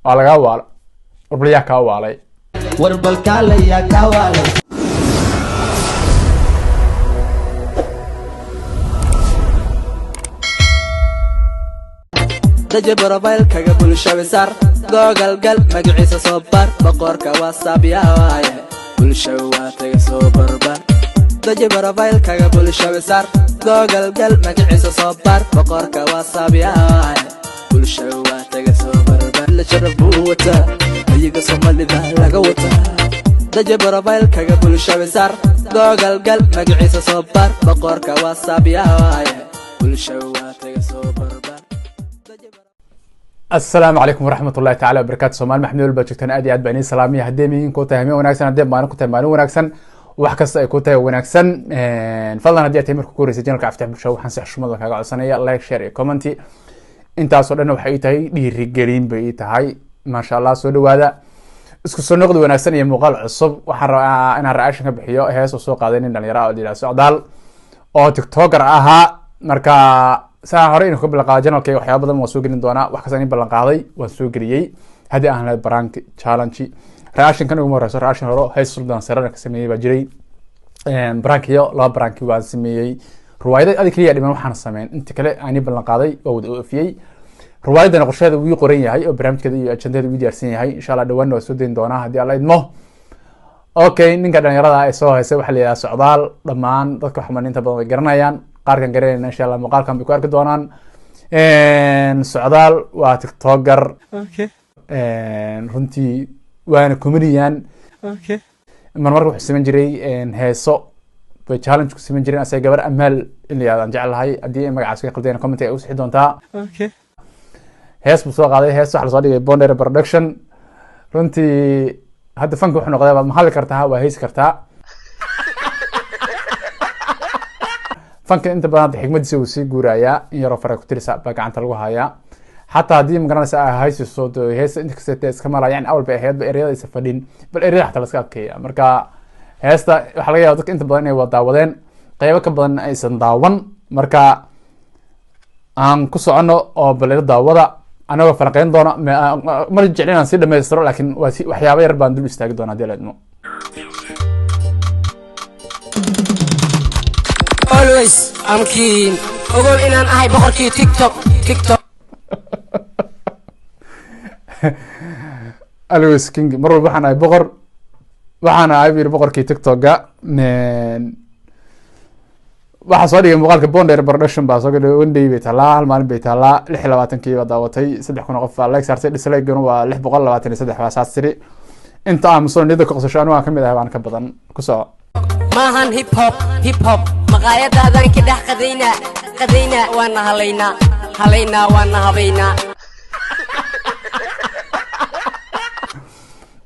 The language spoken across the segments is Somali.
waa lagaa waala warbalyaa kaa waalay warbalkaalayaa kaa waalay daje barabaylkaga bulshada saar googal gal magaciisa soo bar boqorka whatsapp yaa waaye bulshada waa taga soo barbar daje barabaylkaga bulshada saar googal gal magaciisa soo bar boqorka whatsapp yaa waaye bulshada waa taga soo barbar la sharaf buu wataa ayaga Soomaalida laga wataa daje barabaylkaga bulshada saar googal gal magaciisa soo bar boqorka whatsapp yaa waaye bulshada waa taga soo barbar. السلام عليكم ورحمة الله تعالى وبركاته. سومال محمد الباجكتان أدي أد بني سلامي هديمين كوتا همي وناكسن هديم مانو كوتا مانو وناكسن وحكست أي كوتا وناكسن فضلا هدي أتيمر كوري سجين لك أفتح بالشو وحنسح شمال لك هاقع صنية لايك شير كومنتي انت أصول أنه وحيتهي دي رجالين بيتهاي ما شاء الله سولو هذا اسكو سو نقد وناكسن يموغال عصب وحن أنا رأيشن كبحيو هيس وسوق هذين إن اليراء دي لاسعدال أو تيك توكر أها مركا saa hore inuu ka balqaado channelkay waxyaabo badan waan soo gelin doonaa wax kasta in ballan qaaday waan soo geliyay hadii aan lahayd prank challenge reaction kan ugu horeyso reaction hore hay suldan sarana ka sameeyay baa jiray prank iyo laba prank waan sameeyay ruwaayada adig kaliya dhiman waxaan sameyn inta kale aan ballan qaaday oo wada oofiyay ruwaayadana qorsheeda wuu qoran yahay oo barnaamijkeeda iyo ajandeeda wuu diyaarsan yahay insha Allah dhawaan waa soo deyn doonaa hadii Allah idmo okay ninka dhalinyarada ay soo haysay waxa la yiraahdaa socdaal dhamaan dadka xamaninta badan way garanayaan qaarkan gareeyna insha Allah muuqaalkan bay ku arki doonaan socdaal waa tiktoker runtii waana comedian marmarka wuxuu sameyn jiray heeso bay challenge ku sameyn jireen asay gabar amaal in la yiraahdo aan jecelahay haddii magacaas ka qaldeen comment ay u sixi doontaa hees buu soo qaaday hees waxa la soo dhigay Bondere Production runtii hadda fanka wuxuu noqday ma hal kartaa waa hees kartaa fanka inta badan xigmadiisa uu sii guuraya in yaro fara ku tirisa ba gacanta lagu haya hatta hadii magaranaysa ay hayso soo doo heesa inta kasoo iska malayaan awal bay ahayd ba ereyada isa fadhin bal ereyada xataa la iska adkeeya marka heesta waxa laga yaabaa dadka inta badan inay wada daawadeen qaybo ka badan aysan daawan marka aan ku socono oo bal daawada anagoo farqeyn doona ma jeclin aan si dhameystiro laakiin waxyaabo yar baan dul istaagi doonaa hadii la idmo. Always I'm keen ogol inaan ahay boqorkii TikTok always king mar walba waxaan ahay boqor waxaan ahay boqorkii TikTok-ga waxa soo dhigay muuqaalka Bondere Production baa soo galay one day bay talaa hal maalin bay talaa 26kii baa daawatay 3,000 qof baa like saartay dislike-guna waa 623 waa saas tiri inta aan muslimiinta ka qosasho anu aan kamid ahay baan ka badan ku soo maahan hip hop maqaayadaadan ka dhex qadayna waana halaynaa waana habaynaa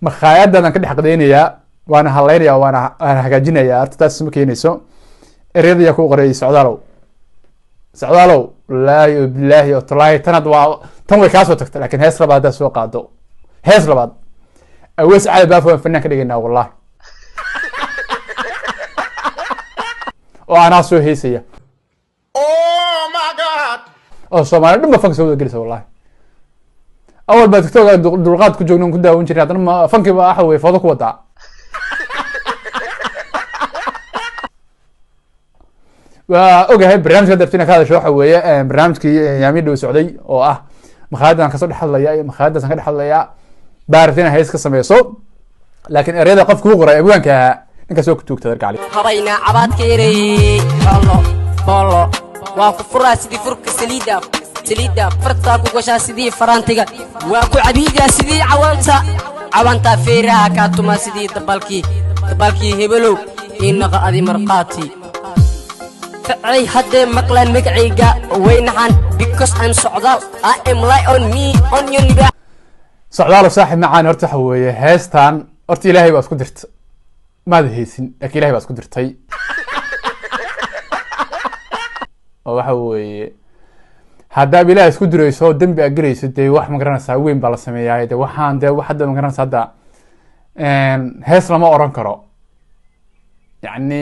maqaayadaadan ka dhex qadaynayaa waana halaynayaa waana hagaajinayaa horta taas ma keenayso ereyada yaa ku qoray socdaalow wallaahi billaahi oo talaahi tanad waa tan way kaa soo tagtay laakiin hees labaad haddaad soo qaado hees labaad awees caadi baafo aan fanaan ka dhigaynaa wallahi oo anaa soo heesaya oh my god oo Soomaali dhanba fanka soo gelisa wallahi awal baa TikTok dulqaad ku joogno ku daawan jiray haddana fanki baa waxa weeye foodo ku wadaa waa ogahay barnaamijka dartina ka hadasho waxa weeye barnaamijkii yaami dhow socday oo ah maqaayaddan ka soo dhaxlaya iyo maqaayaddan ka dhaxlaya baartina hees ka sameeyso laakiin ereyada qofku uu qoray abwaanka ninka soo ku tuugtay darka ali habayna cabaadka yaray bolo waa ku furaa sidii furka saliida farta ku gashaa sidii farantiga waa ku cabiida sidii cawanta feeraha ka tuma sidii dabalkii hebelow inaqa adi marqaati facay hadde maqlan magacayga weynahan because I'm socdaal I am lie on me on your liba socdaal saaxib macaan horta waxa weeye heestan horta ilaahay baa isku dirtay maad heesin laakiin ilaahay baa isku dirtay oo waxa weeye hadda ilaahay isku dirayso dambi agarayso dee wax ma garanaysaa weyn baa la sameeyaa dee waxaan dee wax hadda ma garanaysaa hadda hees lama oran karo yacni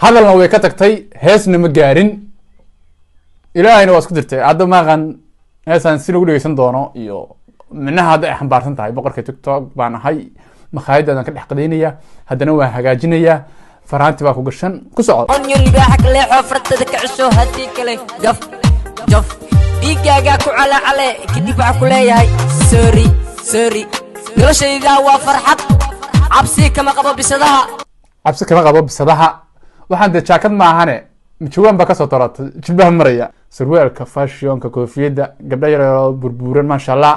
hadalna way ka tagtay heesna ma gaarin ilaahayna waa isku dirtay hadda maaqan heesaan si lagu dhegeysan doono iyo minaha hadda ay xambaarsan tahay boqorka tiktok baan ahay makhaayadaadan ka dhex qadaynaya haddana waan hagaajinaya faraanti baa ku gashan ku soco on yuri baaxak leexo fartada ka cusoo hadii kale gaf jaf dhiigaaga ku calaacale kadib waxaa ku leeyahay sorry noloshayda waa farxad cabsi kama qabo bisadaha waxaan dee jaakad maahane jawaan baa kasoo torata jilbaha maraya surwaalka fashionka koofiyadda gabdha yar oo burbuuran maasha allah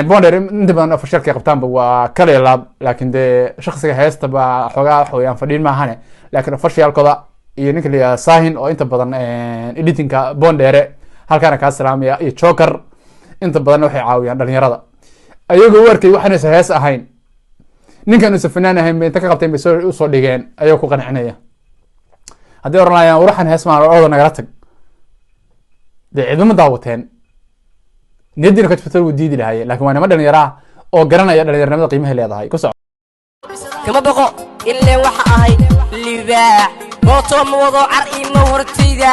bonder inta badan ofishalka qabtaanba waa kale laab laakiin dee shaksiga heesta baa xoogaa wax weeyaan fadhiin maahane laakiin ofishalkooda iyo ninka la sahin oo inta badan editinka bondere halkaana kaa salaamaya iyo joker inta badan waxay caawiyaan dhalinyarada ayagoo u arkay waxaanaysa hees ahayn ninkan uusan fanaan ahayn bay inta ka qabteen bay usoo dhigeen ayagoo ku qancinaya haddii oranayaan waraxan hees maan orda nagala tag dee ciidamo daawateen niyadiina ka jifta wuu diidi lahaye laakiin waa nima dhalinyara oo garanaya dhalinyaranimada qiimahay leedahay ku soco kama baqo ilaa waxa ahay libaax mooto ma wado car ima hortayda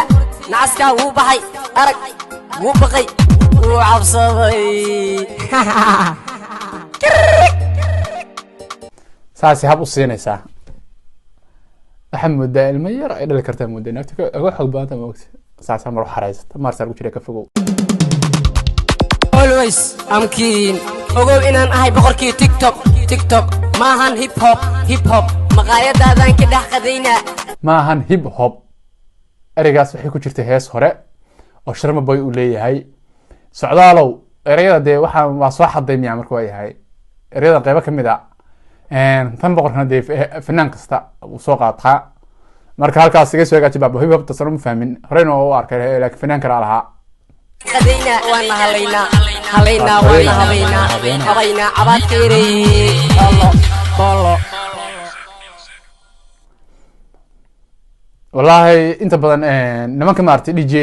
nacaskaa wuu baxay arag wuu baqay wuu cabsaday saasi hab u siinaysaa waxaa moodaa ilmo yar ay dhali kartaa moodaa naagta uga xoog badanta ma ogta saasaa mar xaraysata maarsaar ku jira ka fogow always I'm keen ogow inaan ahay boqorkii tiktok maahan hip hop maqaayadaadan ka dhex qadaynaa maahan hip hop ereygaas waxay ku jirtay hees hore oo sharma boy uu leeyahay socdaalow ereyada dee waa soo xaday miyaa marka waa yahay ereyada qaybo ka mid a tan boqorkana dee fanaan kasta uu soo qaataa marka halkaas iga soo hagaaji baaba hip hop tasana ma fahmin horeyna waa u arkay laakiin fanaan kala lahaa qadayna waana halaynaa waana habaynaa cabaadkeeray bolo wallahi inta badan nimanka maartay DJ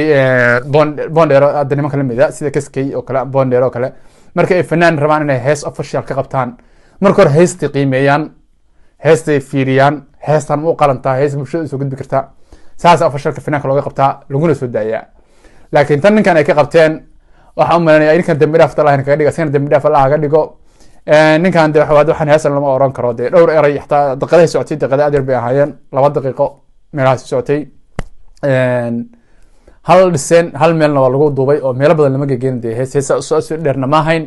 bondero hadda nimanka lamid ah sida kaskay oo kale bondero oo kale marka ay fanaan rabaan inay hees official ka qabtaan marka hore heestay qiimeeyaan heestay fiiriyaan heestan u qalantaa hees bulshada soo gudbi kartaa saas officialka fanaanka looga qabtaa laguna soo daayaa laakiin tan ninkan ay ka qabteen waxa u malanaya ninkan dambi dhaaf Allah kaga dhigo asana dambi dhaaf Allah kaga dhigo ninkan de waxaan heesan lama oran karo de dhowr eray xataa daqiiqadaha socotay daqiiqada adeer bay ahaayeen 2 daqiiqo meelaha socotay hal dhiseen hal meelna waa lagu duubay oo meelo badan lama geeyeen de heesa soo dheerna ma ahayn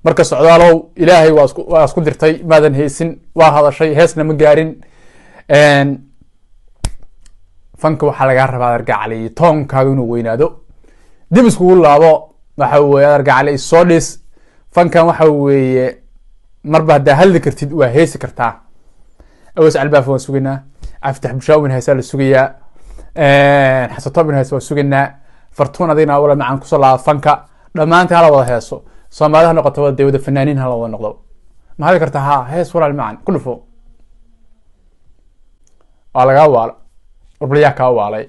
marka socdaalow ilaahay waa isku dirtay maadan heesin waa hadashay heesna ma gaarin fanka waxaa laga rabaa argacali toonkaaga inuu weynaado dib iskugu laabo waxa weeye argacali soo dhis fankan waxa weeye marba haddaa hadli kartid waa heesi kartaa awas albaaf waan sugaynaa aftax bushaawin heesaa la sugayaa xasatobin hees waan sugaynaa fartuun adina wala macaan kusoo laaba fanka dhammaantii hala wada heeso soomaaliha noqoto wada wada fanaaniin hala wada noqdo ma hadi kartaa ha hees walaal macaan ku dhufo waa lagaa waalo warbalyaa kaa waalay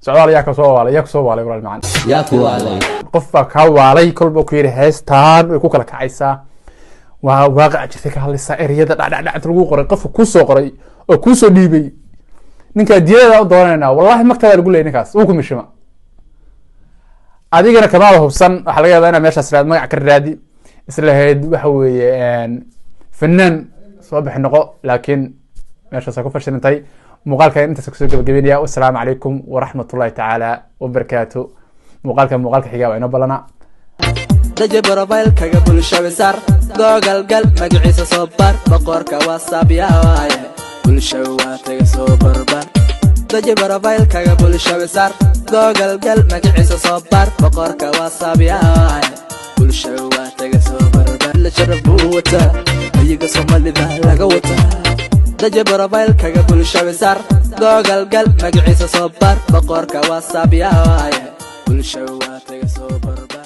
socdaal yaa kasoo waalay yaa kusoo waalay walaal macaan qof baa kaa waalay kolba ku yidhi heestaan way ku kala kacaysaa waa waaqac jirtay ka hadlaysaa ereyada dhacdhacdhacta lagu qoray qofka kusoo qoray oo kusoo dhiibay ninkaa diyada u doonayna wallahi magtaada lagu leeyay ninkaas uu ku mishima adigana kamaada hubsan waxaa laga yaabaa inaa meeshaas raad magac ka raadi islahayd waxa weeye fanaan soo bixi noqo laakiin meeshaas ku fashilantay muuqaalkan intaas kusoo gabagabeynaya wassalaamu calaykum waraxmatullahi tacaala wabarakaatu muuqaalka xigaa waa inoo balana daje profile kaga bulshada sar google gal magaciisa soo bar boqorka whatsapp yaa waaye bulshada waa taga soo barbar daje profile kaga bulshada sar google gal magaciisa soo bar boqorka whatsapp yaa waaye bulshada waa taga soo barbar la sharafuu wata ayaga Soomaalida laga wata daje profile kaga bulshada sar google gal magaciisa soo bar boqorka whatsapp yaa waaye bulshada waa taga soo barbar